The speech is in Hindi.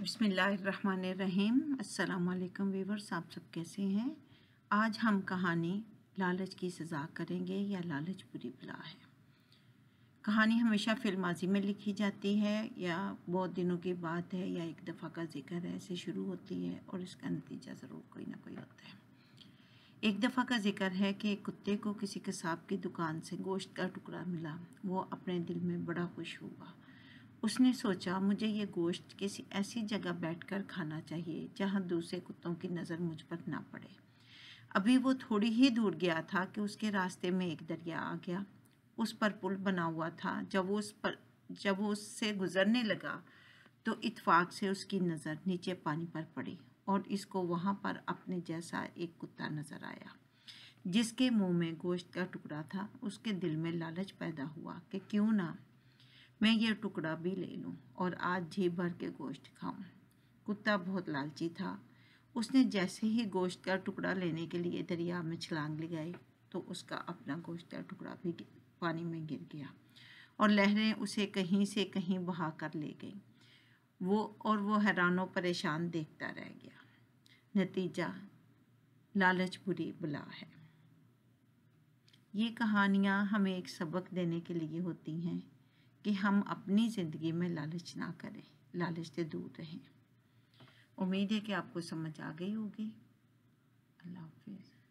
बिस्मिल्लाहिर्रहमानिर्रहीम। अस्सलाम वालेकुम व्यूअर्स, आप सब कैसे हैं। आज हम कहानी लालच की सज़ा करेंगे या लालच बुरी बला है। कहानी हमेशा फिल माजी में लिखी जाती है या बहुत दिनों की बात है या एक दफ़ा का जिक्र है, ऐसे शुरू होती है और इसका नतीजा ज़रूर कोई ना कोई होता है। एक दफ़ा का जिक्र है कि एक कुत्ते को किसी कसाब की दुकान से गोश्त का टुकड़ा मिला। वो अपने दिल में बड़ा खुश हुआ। उसने सोचा, मुझे ये गोश्त किसी ऐसी जगह बैठकर खाना चाहिए जहाँ दूसरे कुत्तों की नज़र मुझ पर ना पड़े। अभी वो थोड़ी ही दूर गया था कि उसके रास्ते में एक दरिया आ गया। उस पर पुल बना हुआ था। जब वो उससे गुजरने लगा तो इत्फाक से उसकी नज़र नीचे पानी पर पड़ी और इसको वहाँ पर अपने जैसा एक कुत्ता नज़र आया जिसके मुंह में गोश्त का टुकड़ा था। उसके दिल में लालच पैदा हुआ कि क्यों ना मैं ये टुकड़ा भी ले लूं और आज जी भर के गोश्त खाऊं। कुत्ता बहुत लालची था। उसने जैसे ही गोश्त का टुकड़ा लेने के लिए दरिया में छलांग लगाई तो उसका अपना गोश्त का टुकड़ा भी पानी में गिर गया और लहरें उसे कहीं से कहीं बहा कर ले गईं। वो हैरानो परेशान देखता रह गया। नतीजा, लालच बुरी बला है। ये कहानियाँ हमें एक सबक देने के लिए होती हैं कि हम अपनी ज़िंदगी में लालच ना करें, लालच से दूर रहें। उम्मीद है कि आपको समझ आ गई होगी। अल्लाह हाफिज़।